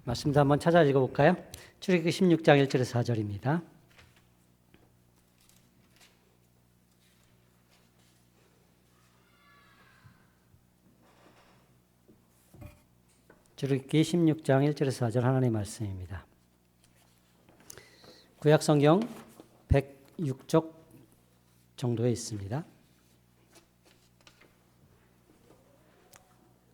말씀도 한번 찾아 읽어볼까요? 출애굽기 16장 1절에서 4절입니다. 출애굽기 16장 1절에서 4절 하나님의 말씀입니다. 구약성경 106쪽 정도에 있습니다.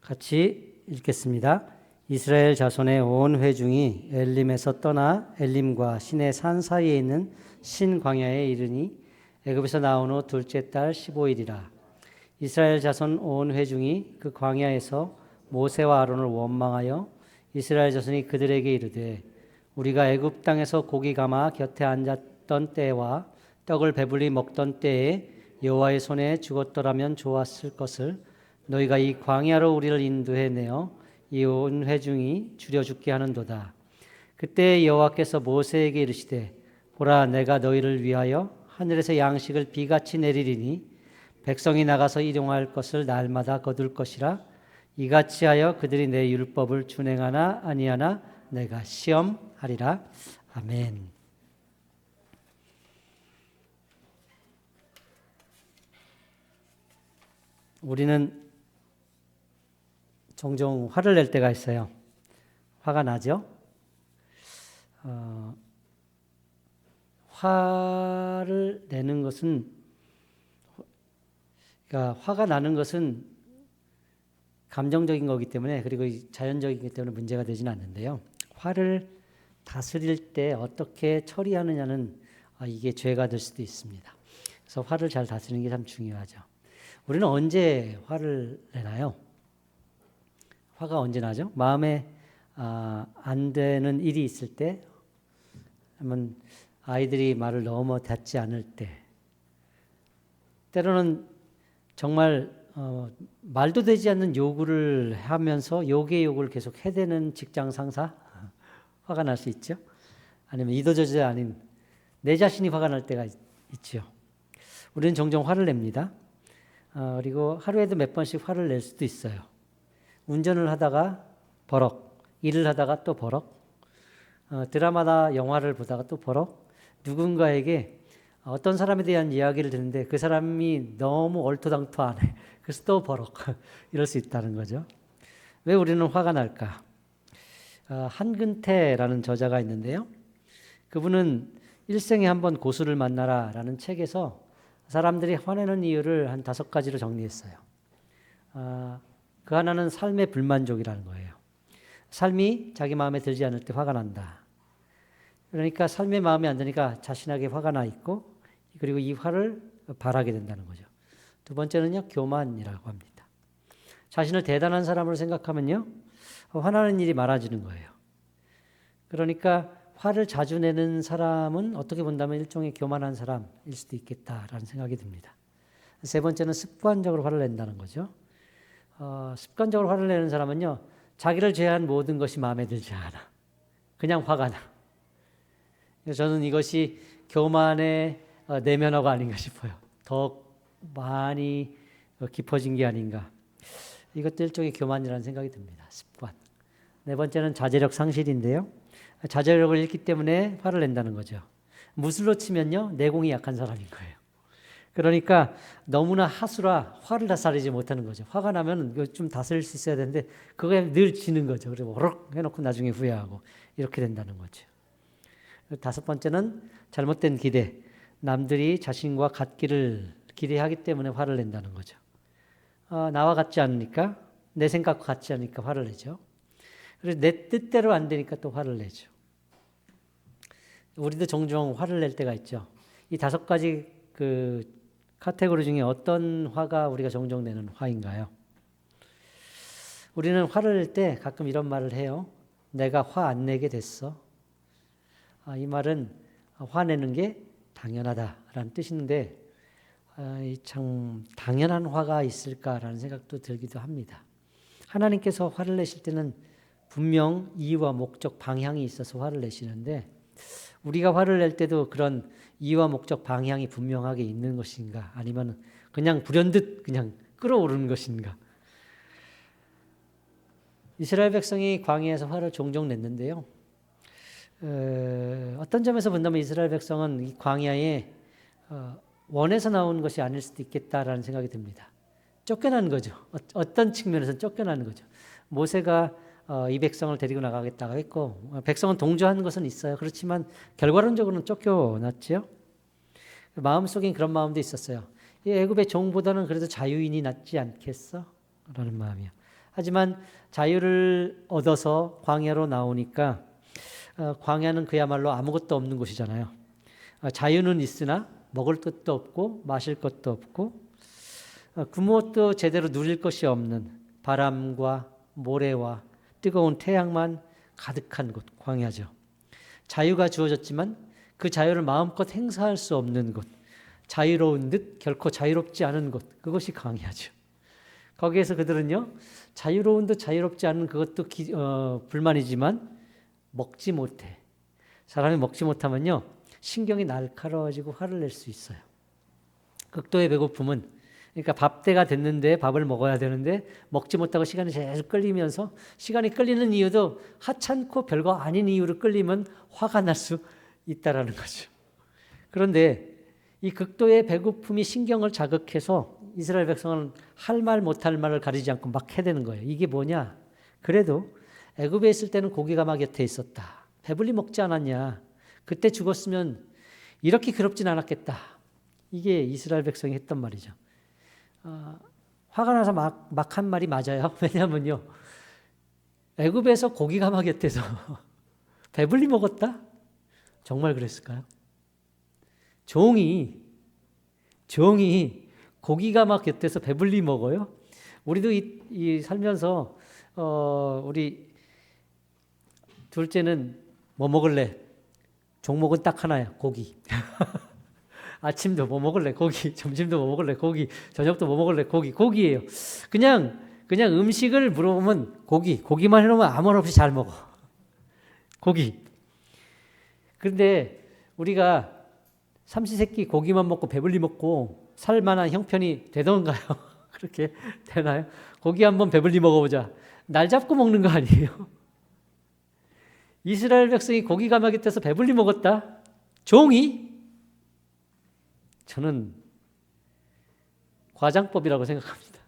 같이 읽겠습니다. 이스라엘 자손의 온 회중이 엘림에서 떠나 엘림과 신의 산 사이에 있는 신광야에 이르니 애굽에서 나온 후 둘째 달 15일이라. 이스라엘 자손 온 회중이 그 광야에서 모세와 아론을 원망하여 이스라엘 자손이 그들에게 이르되 우리가 애굽 땅에서 고기 감아 곁에 앉았던 때와 떡을 배불리 먹던 때에 여호와의 손에 죽었더라면 좋았을 것을 너희가 이 광야로 우리를 인도해 내어 이 온 회중이 죽여 죽게 하는도다. 그때 여호와께서 모세에게 이르시되 보라 내가 너희를 위하여 하늘에서 양식을 비같이 내리리니 백성이 나가서 일용할 것을 날마다 거둘 것이라. 이같이 하여 그들이 내 율법을 준행하나 아니하나 내가 시험하리라. 아멘. 우리는 종종 화를 낼 때가 있어요. 화가 나죠? 화를 내는 것은, 그러니까 화가 나는 것은 감정적인 거기 때문에, 그리고 자연적이기 때문에 문제가 되지는 않는데요. 화를 다스릴 때 어떻게 처리하느냐는 이게 죄가 될 수도 있습니다. 그래서 화를 잘 다스리는 게 참 중요하죠. 우리는 언제 화를 내나요? 화가 언제 나죠? 마음에 안 되는 일이 있을 때, 아니면 아이들이 말을 너무 듣지 않을 때, 때로는 정말 말도 되지 않는 요구를 하면서 욕의 욕을 계속 해대는 직장 상사, 화가 날 수 있죠. 아니면 이도저도 아닌 내 자신이 화가 날 때가 있죠. 우리는 종종 화를 냅니다. 그리고 하루에도 몇 번씩 화를 낼 수도 있어요. 운전을 하다가 버럭, 일을 하다가 또 버럭, 드라마나 영화를 보다가 또 버럭, 누군가에게 어떤 사람에 대한 이야기를 듣는데 그 사람이 너무 얼토당토 안 해. 그래서 또 버럭 이럴 수 있다는 거죠. 왜 우리는 화가 날까? 한근태라는 저자가 있는데요. 그분은 일생에 한 번 고수를 만나라 라는 책에서 사람들이 화내는 이유를 한 5가지로 정리했어요. 그 하나는 삶의 불만족이라는 거예요. 삶이 자기 마음에 들지 않을 때 화가 난다. 그러니까 삶의 마음에 안 드니까 자신에게 화가 나 있고, 그리고 이 화를 발하게 된다는 거죠. 두 번째는요, 교만이라고 합니다. 자신을 대단한 사람으로 생각하면요, 화나는 일이 많아지는 거예요. 그러니까 화를 자주 내는 사람은 어떻게 본다면 일종의 교만한 사람일 수도 있겠다라는 생각이 듭니다. 세 번째는 습관적으로 화를 낸다는 거죠. 습관적으로 화를 내는 사람은요, 자기를 제외한 모든 것이 마음에 들지 않아. 그냥 화가 나. 저는 이것이 교만의 내면화가 아닌가 싶어요. 더 많이 깊어진 게 아닌가. 이것도 일종의 교만이라는 생각이 듭니다. 습관. 네 번째는 자제력 상실인데요. 자제력을 잃기 때문에 화를 낸다는 거죠. 무술로 치면요, 내공이 약한 사람인 거예요. 그러니까 너무나 하수라 화를 다스리지 못하는 거죠. 화가 나면 좀 다스릴 수 있어야 되는데 그거에 늘 지는 거죠. 그래서 워럭 해놓고 나중에 후회하고 이렇게 된다는 거죠. 5번째는 잘못된 기대. 남들이 자신과 같기를 기대하기 때문에 화를 낸다는 거죠. 나와 같지 않으니까, 내 생각과 같지 않으니까 화를 내죠. 그래서 내 뜻대로 안 되니까 또 화를 내죠. 우리도 종종 화를 낼 때가 있죠. 이 5가지 그 카테고리 중에 어떤 화가 우리가 종종 내는 화인가요? 우리는 화를 낼 때 가끔 이런 말을 해요. 내가 화 안 내게 됐어. 이 말은 화내는 게 당연하다라는 뜻인데, 참 당연한 화가 있을까라는 생각도 들기도 합니다. 하나님께서 화를 내실 때는 분명 이유와 목적, 방향이 있어서 화를 내시는데, 우리가 화를 낼 때도 그런 이유와 목적, 방향이 분명하게 있는 것인가, 아니면 그냥 불현듯 그냥 끌어오르는 것인가. 이스라엘 백성이 광야에서 화를 종종 냈는데요. 어떤 점에서 본다면 이스라엘 백성은 이 광야에 원해서 나온 것이 아닐 수도 있겠다라는 생각이 듭니다. 쫓겨난 거죠. 어떤 측면에서는 쫓겨난 거죠. 모세가 이 백성을 데리고 나가겠다고 했고 백성은 동조한 것은 있어요. 그렇지만 결과론적으로는 쫓겨났죠. 마음속엔 그런 마음도 있었어요. 이 애굽의 종보다는 그래도 자유인이 낫지 않겠어? 라는 마음이요. 하지만 자유를 얻어서 광야로 나오니까 광야는 그야말로 아무것도 없는 곳이잖아요. 자유는 있으나 먹을 것도 없고 마실 것도 없고 그 무엇도 제대로 누릴 것이 없는 바람과 모래와 뜨거운 태양만 가득한 곳, 광야죠. 자유가 주어졌지만 그 자유를 마음껏 행사할 수 없는 곳, 자유로운 듯 결코 자유롭지 않은 곳, 그것이 광야죠. 거기에서 그들은요, 자유로운 듯 자유롭지 않은 그것도 불만이지만 먹지 못해. 사람이 먹지 못하면요, 신경이 날카로워지고 화를 낼 수 있어요. 극도의 배고픔은, 그러니까 밥때가 됐는데 밥을 먹어야 되는데 먹지 못하고 시간이 계속 끌리면서 시간이 끌리는 이유도 하찮고 별거 아닌 이유로 끌리면 화가 날 수 있다라는 거죠. 그런데 이 극도의 배고픔이 신경을 자극해서 이스라엘 백성은 할 말 못할 말을 가리지 않고 막 해대는 거예요. 이게 뭐냐? 그래도 애굽에 있을 때는 고기가 막 곁에 있었다. 배불리 먹지 않았냐? 그때 죽었으면 이렇게 괴롭진 않았겠다. 이게 이스라엘 백성이 했던 말이죠. 화가 나서 막 한 말이 맞아요. 왜냐하면요, 애굽에서 고기가 막 곁에서 배불리 먹었다? 정말 그랬을까요? 종이 고기가 막 곁에서 배불리 먹어요? 우리도 이 살면서 우리 둘째는 뭐 먹을래? 종목은 딱 하나야, 고기. 아침도 뭐 먹을래? 고기. 점심도 뭐 먹을래? 고기. 저녁도 뭐 먹을래? 고기. 고기예요. 그냥 음식을 물어보면 고기만 해놓으면 아무 말 없이 잘 먹어. 고기. 그런데 우리가 삼시세끼 고기만 먹고 배불리 먹고 살만한 형편이 되던가요? 그렇게 되나요? 고기 한번 배불리 먹어보자. 날 잡고 먹는 거 아니에요? 이스라엘 백성이 고기가 막 곁에서 배불리 먹었다? 종이? 저는 과장법이라고 생각합니다.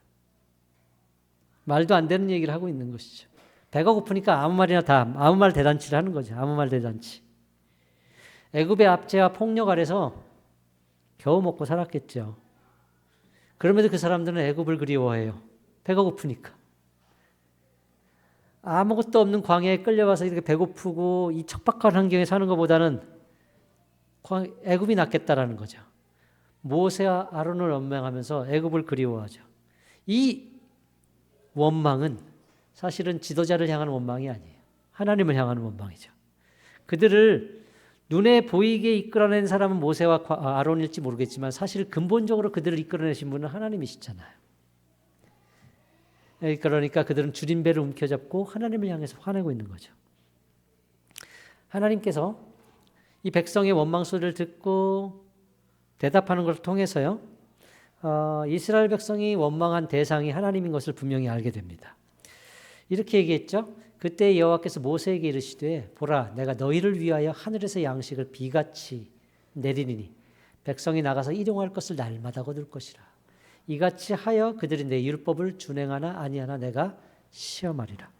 말도 안 되는 얘기를 하고 있는 것이죠. 배가 고프니까 아무 말 대잔치를 하는 거죠. 아무 말 대잔치. 애굽의 압제와 폭력 아래서 겨우 먹고 살았겠죠. 그럼에도 그 사람들은 애굽을 그리워해요. 배가 고프니까. 아무것도 없는 광야에 끌려와서 이렇게 배고프고 이 척박한 환경에 사는 것보다는 애굽이 낫겠다라는 거죠. 모세와 아론을 원망하면서 애굽을 그리워하죠. 이 원망은 사실은 지도자를 향한 원망이 아니에요. 하나님을 향하는 원망이죠. 그들을 눈에 보이게 이끌어낸 사람은 모세와 아론일지 모르겠지만 사실 근본적으로 그들을 이끌어내신 분은 하나님이시잖아요. 그러니까 그들은 줄임배를 움켜잡고 하나님을 향해서 화내고 있는 거죠. 하나님께서 이 백성의 원망 소리를 듣고 대답하는 것을 통해서요, 이스라엘 백성이 원망한 대상이 하나님인 것을 분명히 알게 됩니다. 이렇게 얘기했죠. 그때 여호와께서 모세에게 이르시되 보라 내가 너희를 위하여 하늘에서 양식을 비같이 내리니 백성이 나가서 일용할 것을 날마다 거둘 것이라. 이같이 하여 그들이 내 율법을 준행하나 아니하나 내가 시험하리라.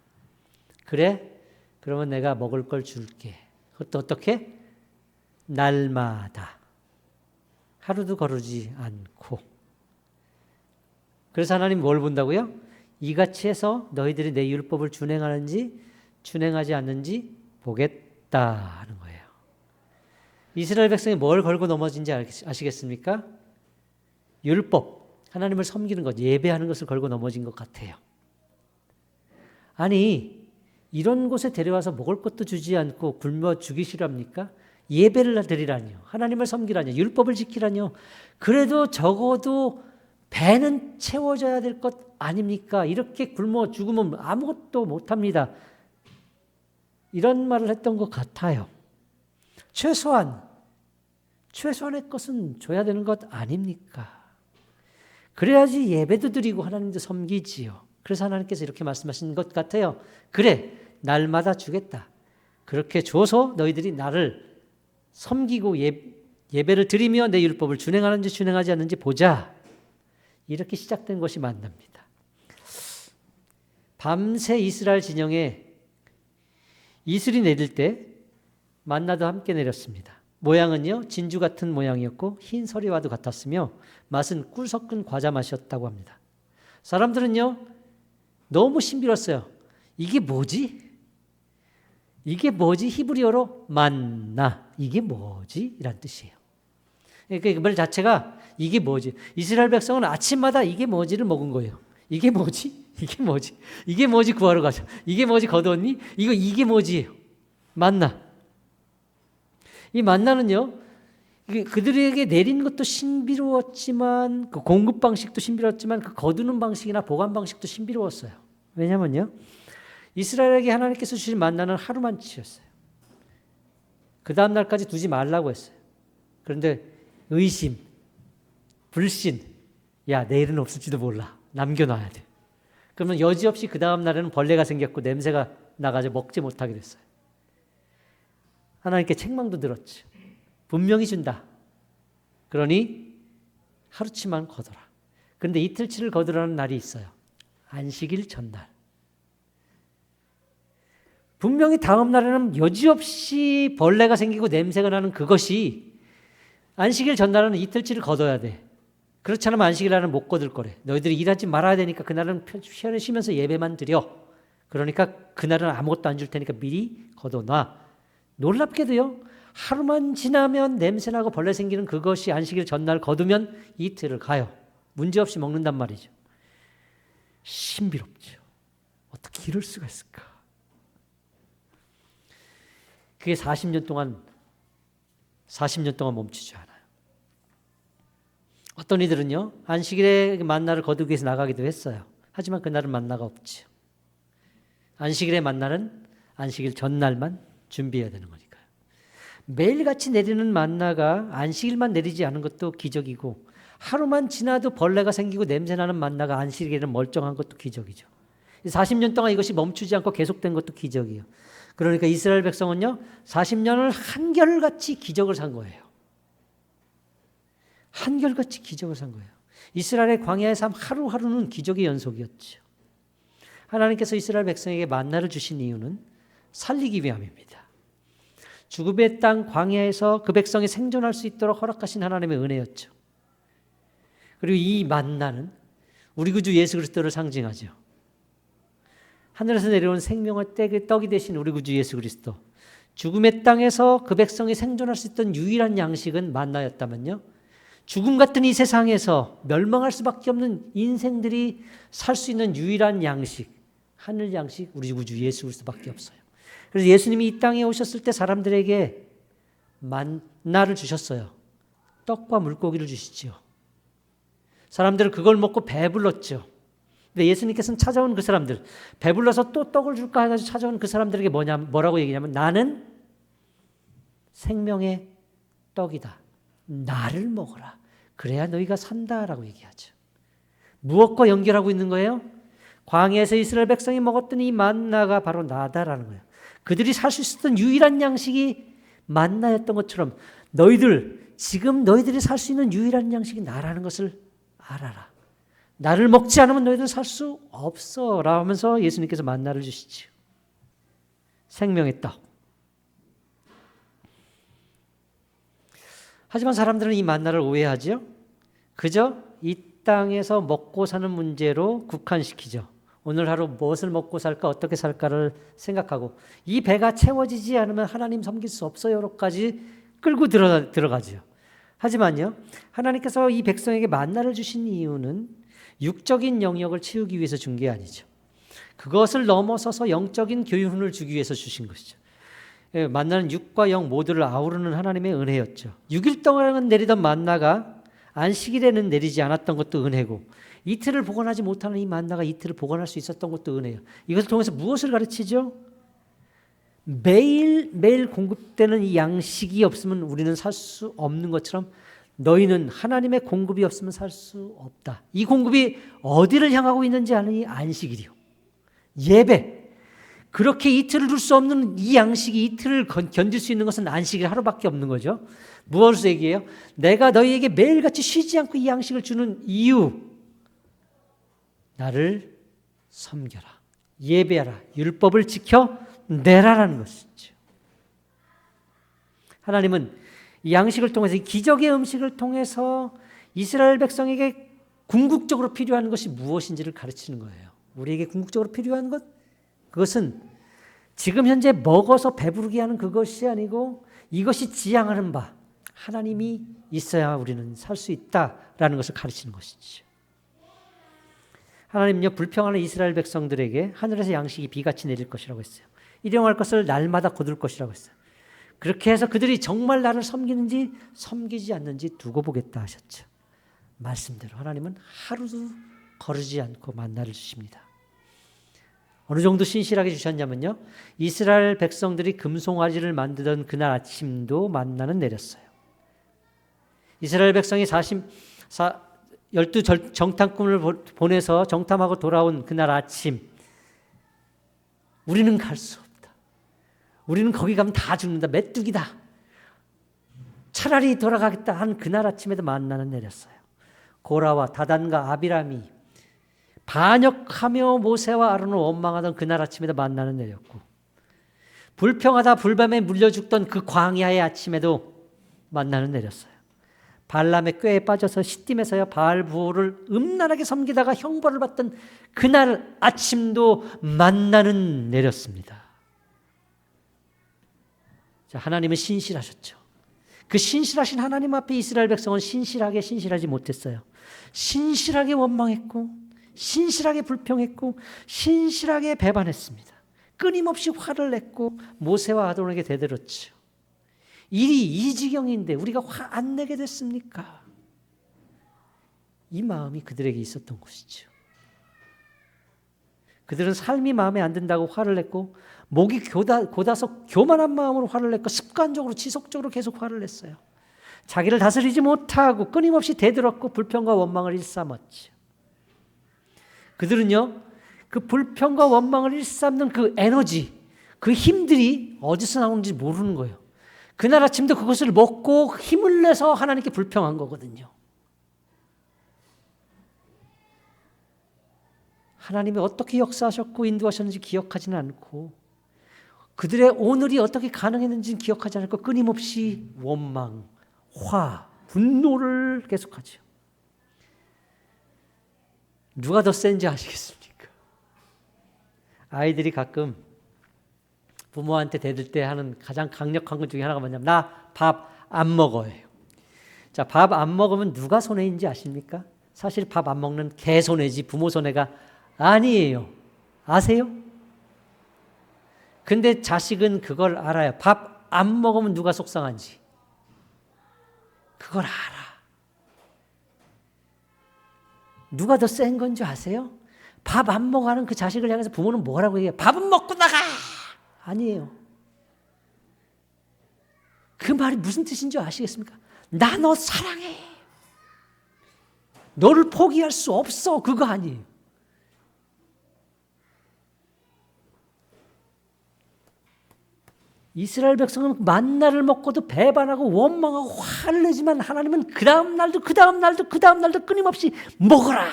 그래? 그러면 내가 먹을 걸 줄게. 그것도 어떻게? 날마다. 하루도 거르지 않고. 그래서 하나님 뭘 본다고요? 이같이 해서 너희들이 내 율법을 준행하는지 준행하지 않는지 보겠다 하는 거예요. 이스라엘 백성이 뭘 걸고 넘어진지 아시겠습니까? 율법, 하나님을 섬기는 것, 예배하는 것을 걸고 넘어진 것 같아요. 아니, 이런 곳에 데려와서 먹을 것도 주지 않고 굶어 죽이시랍니까? 예배를 드리라니요. 하나님을 섬기라니요. 율법을 지키라니요. 그래도 적어도 배는 채워져야 될 것 아닙니까? 이렇게 굶어 죽으면 아무것도 못합니다. 이런 말을 했던 것 같아요. 최소한의 것은 줘야 되는 것 아닙니까? 그래야지 예배도 드리고 하나님도 섬기지요. 그래서 하나님께서 이렇게 말씀하신 것 같아요. 그래, 날마다 주겠다. 그렇게 줘서 너희들이 나를 섬기고 예배를 드리며 내 율법을 준행하는지 준행하지 않는지 보자. 이렇게 시작된 것이 만납니다. 밤새 이스라엘 진영에 이슬이 내릴 때 만나도 함께 내렸습니다. 모양은요, 진주 같은 모양이었고 흰 서리와도 같았으며 맛은 꿀 섞은 과자 맛이었다고 합니다. 사람들은요, 너무 신비로웠어요. 이게 뭐지? 이게 뭐지? 히브리어로 만나. 이게 뭐지? 이란 뜻이에요. 그러니까 그 말 자체가 이게 뭐지? 이스라엘 백성은 아침마다 이게 뭐지를 먹은 거예요. 이게 뭐지? 이게 뭐지? 이게 뭐지? 구하러 가자. 이게 뭐지? 거두었니? 이게 뭐지예요? 만나. 이 만나는요, 그들에게 내린 것도 신비로웠지만, 그 공급 방식도 신비로웠지만, 그 거두는 방식이나 보관 방식도 신비로웠어요. 왜냐면요, 이스라엘에게 하나님께서 주신 만나는 하루만치였어요. 그 다음 날까지 두지 말라고 했어요. 그런데 의심, 불신, 야, 내일은 없을지도 몰라. 남겨놔야 돼. 그러면 여지없이 그 다음 날에는 벌레가 생겼고 냄새가 나가지고 먹지 못하게 됐어요. 하나님께 책망도 들었죠. 분명히 준다. 그러니 하루치만 거둬라. 그런데 이틀치를 거두라는 날이 있어요. 안식일 전날. 분명히 다음 날에는 여지없이 벌레가 생기고 냄새가 나는 그것이 안식일 전날은 이틀치를 거둬야 돼. 그렇지 않으면 안식일 날은 못 거둘 거래. 너희들이 일하지 말아야 되니까 그날은 편히 쉬면서 예배만 드려. 그러니까 그날은 아무것도 안 줄 테니까 미리 거둬놔. 놀랍게도요, 하루만 지나면 냄새나고 벌레 생기는 그것이 안식일 전날 거두면 이틀을 가요. 문제없이 먹는단 말이죠. 신비롭죠. 어떻게 이럴 수가 있을까? 그게 40년 동안 멈추지 않아요. 어떤 이들은요, 안식일에 만나를 거두기 위해서 나가기도 했어요. 하지만 그날은 만나가 없죠. 안식일의 만나는 안식일 전날만 준비해야 되는 거니까요. 매일같이 내리는 만나가 안식일만 내리지 않은 것도 기적이고, 하루만 지나도 벌레가 생기고 냄새나는 만나가 안식일에는 멀쩡한 것도 기적이죠. 40년 동안 이것이 멈추지 않고 계속된 것도 기적이에요. 그러니까 이스라엘 백성은요, 40년을 한결같이 기적을 산 거예요. 한결같이 기적을 산 거예요. 이스라엘의 광야의 삶 하루하루는 기적의 연속이었죠. 하나님께서 이스라엘 백성에게 만나를 주신 이유는 살리기 위함입니다. 죽음의 땅 광야에서 그 백성이 생존할 수 있도록 허락하신 하나님의 은혜였죠. 그리고 이 만나는 우리 구주 예수 그리스도를 상징하죠. 하늘에서 내려온 생명의 떡이 되신 우리 구주 예수 그리스도. 죽음의 땅에서 그 백성이 생존할 수 있던 유일한 양식은 만나였다면요, 죽음 같은 이 세상에서 멸망할 수밖에 없는 인생들이 살 수 있는 유일한 양식, 하늘 양식, 우리 구주 예수 그리스도밖에 없어요. 그래서 예수님이 이 땅에 오셨을 때 사람들에게 만나를 주셨어요. 떡과 물고기를 주시죠. 사람들은 그걸 먹고 배불렀죠. 근데 예수님께서는 찾아온 그 사람들, 배불러서 또 떡을 줄까 해가지고 찾아온 그 사람들에게 뭐라고 얘기냐면, 나는 생명의 떡이다. 나를 먹어라. 그래야 너희가 산다라고 얘기하죠. 무엇과 연결하고 있는 거예요? 광야에서 이스라엘 백성이 먹었던 이 만나가 바로 나다라는 거예요. 그들이 살 수 있었던 유일한 양식이 만나였던 것처럼 지금 너희들이 살 수 있는 유일한 양식이 나라는 것을 알아라. 나를 먹지 않으면 너희들은 살 수 없어 라면서 예수님께서 만나를 주시죠. 생명의 떡. 하지만 사람들은 이 만나를 오해하죠. 그저 이 땅에서 먹고 사는 문제로 국한시키죠. 오늘 하루 무엇을 먹고 살까, 어떻게 살까를 생각하고, 이 배가 채워지지 않으면 하나님 섬길 수 없어요로까지 끌고 들어가죠. 하지만요, 하나님께서 이 백성에게 만나를 주신 이유는 육적인 영역을 채우기 위해서 준 게 아니죠. 그것을 넘어서서 영적인 교훈을 주기 위해서 주신 것이죠. 만나는 육과 영 모두를 아우르는 하나님의 은혜였죠. 6일 동안 내리던 만나가 안식일에는 내리지 않았던 것도 은혜고, 이틀을 보관하지 못하는 이 만나가 이틀을 보관할 수 있었던 것도 은혜예요. 이것을 통해서 무엇을 가르치죠? 매일 공급되는 이 양식이 없으면 우리는 살 수 없는 것처럼 너희는 하나님의 공급이 없으면 살 수 없다. 이 공급이 어디를 향하고 있는지 아니? 안식일이요. 예배. 그렇게 이틀을 둘 수 없는 이 양식이 이틀을 견딜 수 있는 것은 안식일 하루밖에 없는 거죠. 무엇을 얘기해요? 내가 너희에게 매일같이 쉬지 않고 이 양식을 주는 이유. 나를 섬겨라. 예배하라. 율법을 지켜 내라라는 것이죠. 하나님은 이 양식을 통해서, 이 기적의 음식을 통해서 이스라엘 백성에게 궁극적으로 필요한 것이 무엇인지를 가르치는 거예요. 우리에게 궁극적으로 필요한 것, 그것은 지금 현재 먹어서 배부르게 하는 그것이 아니고 이것이 지향하는 바, 하나님이 있어야 우리는 살 수 있다라는 것을 가르치는 것이죠. 하나님은요, 불평하는 이스라엘 백성들에게 하늘에서 양식이 비같이 내릴 것이라고 했어요. 일용할 것을 날마다 거둘 것이라고 했어요. 그렇게 해서 그들이 정말 나를 섬기는지 섬기지 않는지 두고 보겠다 하셨죠. 말씀대로 하나님은 하루도 거르지 않고 만나를 주십니다. 어느 정도 신실하게 주셨냐면요, 이스라엘 백성들이 금송아지를 만들던 그날 아침도 만나는 내렸어요. 이스라엘 백성이 12 정탐꾼을 보내서 정탐하고 돌아온 그날 아침, 우리는 갈 수 없다. 우리는 거기 가면 다 죽는다. 메뚜기다. 차라리 돌아가겠다 한 그날 아침에도 만나는 내렸어요. 고라와 다단과 아비람이 반역하며 모세와 아론을 원망하던 그날 아침에도 만나는 내렸고, 불평하다 불뱀에 물려 죽던 그 광야의 아침에도 만나는 내렸어요. 발람의 꾀에 빠져서 시딤에서야 바알 부호를 음란하게 섬기다가 형벌을 받던 그날 아침도 만나는 내렸습니다. 자, 하나님은 신실하셨죠. 그 신실하신 하나님 앞에 이스라엘 백성은 신실하지 못했어요. 신실하게 원망했고, 신실하게 불평했고, 신실하게 배반했습니다. 끊임없이 화를 냈고 모세와 아론에게 대들었죠. 일이 이 지경인데 우리가 화 안 내게 됐습니까? 이 마음이 그들에게 있었던 것이죠. 그들은 삶이 마음에 안 든다고 화를 냈고, 목이 고다서 교만한 마음으로 화를 냈고, 습관적으로 지속적으로 계속 화를 냈어요. 자기를 다스리지 못하고 끊임없이 대들었고 불평과 원망을 일삼았죠. 그들은요, 그 불평과 원망을 일삼는 그 에너지, 그 힘들이 어디서 나오는지 모르는 거예요. 그날 아침도 그것을 먹고 힘을 내서 하나님께 불평한 거거든요. 하나님이 어떻게 역사하셨고 인도하셨는지 기억하지는 않고, 그들의 오늘이 어떻게 가능했는지는 기억하지 않고 끊임없이 원망, 화, 분노를 계속하죠. 누가 더 센지 아시겠습니까? 아이들이 가끔 부모한테 대들 때 하는 가장 강력한 것 중에 하나가 뭐냐면, 나 밥 안 먹어요. 자, 밥 안 먹으면 누가 손해인지 아십니까? 사실 밥 안 먹는 개 손해지 부모 손해가 아니에요. 아세요? 근데 자식은 그걸 알아요. 밥 안 먹으면 누가 속상한지. 그걸 알아. 누가 더 센 건지 아세요? 밥 안 먹어 하는 그 자식을 향해서 부모는 뭐라고 얘기해요? 밥은 먹고 나가! 아니에요. 그 말이 무슨 뜻인 줄 아시겠습니까? 나 너 사랑해. 너를 포기할 수 없어. 그거 아니에요. 이스라엘 백성은 만나를 먹고도 배반하고 원망하고 화를 내지만, 하나님은 그 다음 날도 끊임없이 먹어라.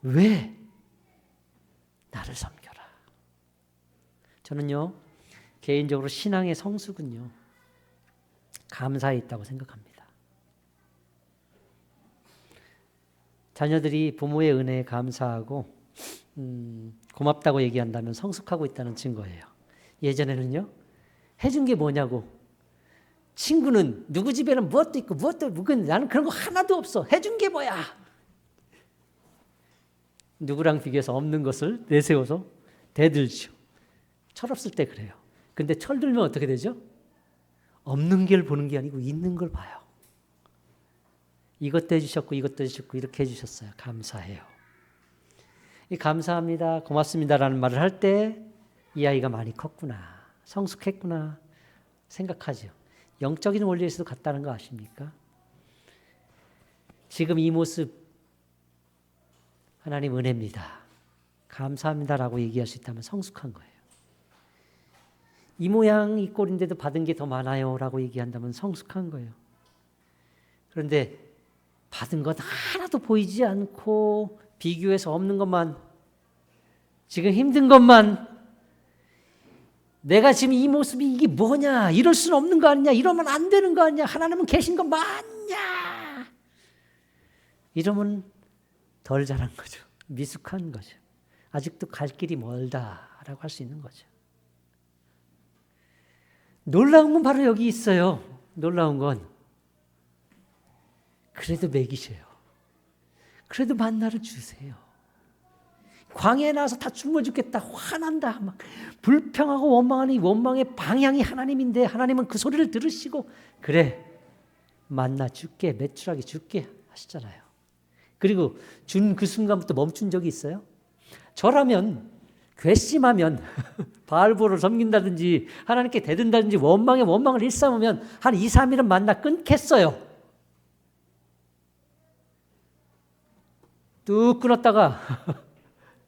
왜? 나를 섬겨라. 저는요, 개인적으로 신앙의 성숙은요, 감사에 있다고 생각합니다. 자녀들이 부모의 은혜에 감사하고 고맙다고 얘기한다면 성숙하고 있다는 증거예요. 예전에는요, 해준 게 뭐냐고, 친구는 누구 집에는 무엇도 있고 무엇도 없고, 나는 그런 거 하나도 없어. 해준 게 뭐야? 누구랑 비교해서 없는 것을 내세워서 대들죠. 철없을 때 그래요. 근데 철들면 어떻게 되죠? 없는 걸 보는 게 아니고 있는 걸 봐요. 이것도 해주셨고 이것도 해주셨고 이렇게 해주셨어요. 감사해요. 이 감사합니다, 고맙습니다라는 말을 할 때 이 아이가 많이 컸구나, 성숙했구나, 생각하죠. 영적인 원리에서도 같다는 거 아십니까? 지금 이 모습 하나님 은혜입니다. 감사합니다라고 얘기할 수 있다면 성숙한 거예요. 이 모양 이 꼴인데도 받은 게 더 많아요 라고 얘기한다면 성숙한 거예요. 그런데 받은 것 하나도 보이지 않고 비교해서 없는 것만, 지금 힘든 것만, 내가 지금 이 모습이 이게 뭐냐, 이럴 수는 없는 거 아니냐, 이러면 안 되는 거 아니냐, 하나님은 계신 거 맞냐, 이러면 덜 자란 거죠. 미숙한 거죠. 아직도 갈 길이 멀다라고 할 수 있는 거죠. 놀라운 건 바로 여기 있어요. 놀라운 건 그래도 먹이셔요. 그래도 만나를 주세요. 광야에 나와서 다 굶어 죽겠다, 화난다, 막 불평하고 원망하니 원망의 방향이 하나님인데 하나님은 그 소리를 들으시고 그래 만나 줄게, 매출하게 줄게 하시잖아요. 그리고 준 그 순간부터 멈춘 적이 있어요? 저라면 괘씸하면 바알보를 섬긴다든지 하나님께 대든다든지 원망에 원망을 일삼으면 한 2, 3일은 만나 끊겠어요. 뚝 끊었다가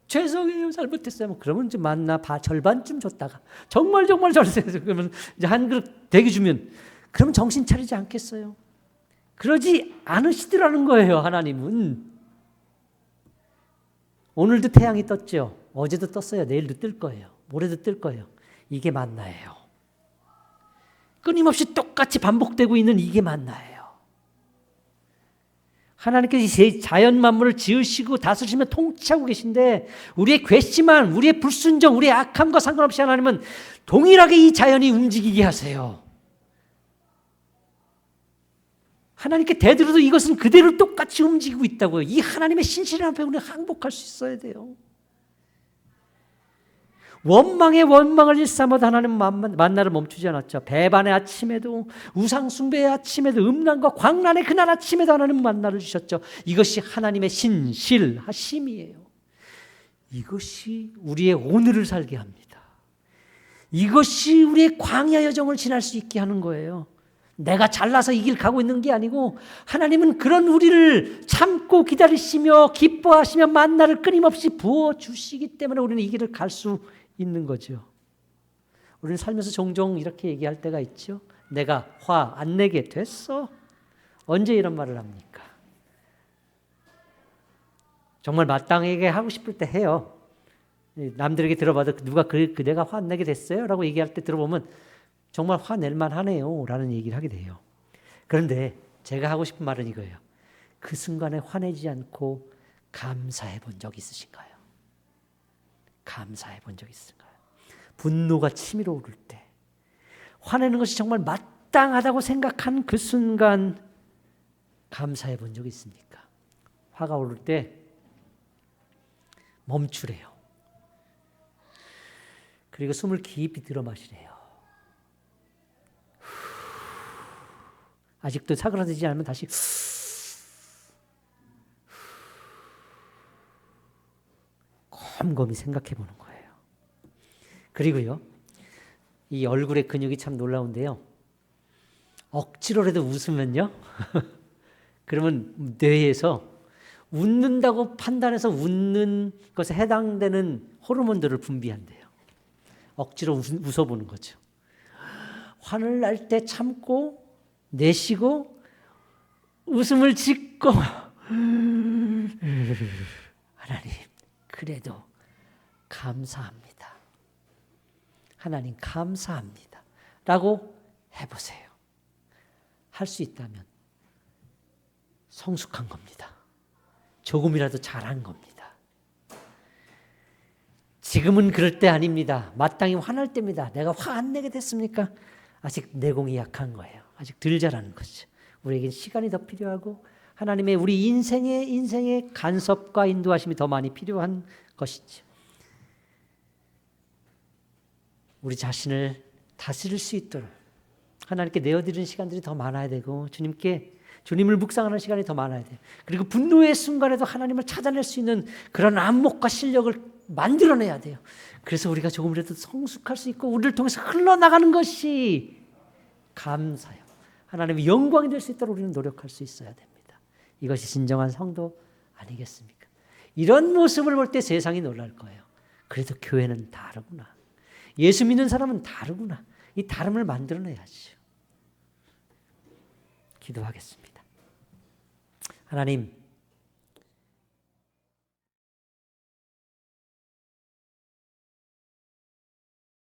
죄송해요, 잘못했어요. 그러면 이제 만나 절반쯤 줬다가 정말 잘했어요. 그러면 이제 한 그릇 대기 주면 그러면 정신 차리지 않겠어요? 그러지 않으시더라는 거예요. 하나님은. 오늘도 태양이 떴죠. 어제도 떴어요. 내일도 뜰 거예요. 모레도 뜰 거예요. 이게 만나예요. 끊임없이 똑같이 반복되고 있는 이게 만나예요. 하나님께서 자연 만물을 지으시고 다스리시며 통치하고 계신데 우리의 괘씸한, 우리의 불순종, 우리의 악함과 상관없이 하나님은 동일하게 이 자연이 움직이게 하세요. 하나님께 대들어도 이것은 그대로 똑같이 움직이고 있다고요. 이 하나님의 신실한 앞에 우리는 항복할 수 있어야 돼요. 원망에 원망을 일삼아도 하나님은 만나를 멈추지 않았죠. 배반의 아침에도, 우상 숭배의 아침에도, 음란과 광란의 그날 아침에도 하나님은 만나를 주셨죠. 이것이 하나님의 신실하심이에요. 이것이 우리의 오늘을 살게 합니다. 이것이 우리의 광야 여정을 지날 수 있게 하는 거예요. 내가 잘나서 이 길 가고 있는 게 아니고 하나님은 그런 우리를 참고 기다리시며 기뻐하시며 만나를 끊임없이 부어주시기 때문에 우리는 이 길을 갈 수 있는 거죠. 우리는 살면서 종종 이렇게 얘기할 때가 있죠. 내가 화 안 내게 됐어? 언제 이런 말을 합니까? 정말 마땅하게 하고 싶을 때 해요. 남들에게 들어봐도 누가 내가 화 안 내게 됐어요? 라고 얘기할 때 들어보면 정말 화낼만 하네요 라는 얘기를 하게 돼요. 그런데 제가 하고 싶은 말은 이거예요. 그 순간에 화내지 않고 감사해 본 적 있으신가요? 감사해 본 적 있으신가요? 분노가 치밀어 오를 때 화내는 것이 정말 마땅하다고 생각한 그 순간 감사해 본 적 있습니까? 화가 오를 때 멈추래요. 그리고 숨을 깊이 들어 마시래요. 아직도 사그라들지 않으면 다시 곰곰이 생각해 보는 거예요. 그리고요, 이 얼굴의 근육이 참 놀라운데요. 억지로라도 웃으면요, 그러면 뇌에서 웃는다고 판단해서 웃는 것에 해당되는 호르몬들을 분비한대요. 억지로 웃어보는 거죠. 화를 날 때 참고 내쉬고 웃음을 짓고 하나님 그래도 감사합니다. 하나님 감사합니다. 라고 해보세요. 할 수 있다면 성숙한 겁니다. 조금이라도 잘한 겁니다. 지금은 그럴 때 아닙니다. 마땅히 화날 때입니다. 내가 화 안 내게 됐습니까? 아직 내공이 약한 거예요. 아직 덜 자라는 거죠. 우리에겐 시간이 더 필요하고 하나님의 우리 인생의 간섭과 인도하심이 더 많이 필요한 것이죠. 우리 자신을 다스릴 수 있도록 하나님께 내어드리는 시간들이 더 많아야 되고 주님을 묵상하는 시간이 더 많아야 돼요. 그리고 분노의 순간에도 하나님을 찾아낼 수 있는 그런 안목과 실력을 만들어내야 돼요. 그래서 우리가 조금이라도 성숙할 수 있고 우리를 통해서 흘러나가는 것이 감사요. 하나님의 영광이 될 수 있도록 우리는 노력할 수 있어야 됩니다. 이것이 진정한 성도 아니겠습니까? 이런 모습을 볼 때 세상이 놀랄 거예요. 그래도 교회는 다르구나. 예수 믿는 사람은 다르구나. 이 다름을 만들어내야죠. 기도하겠습니다. 하나님,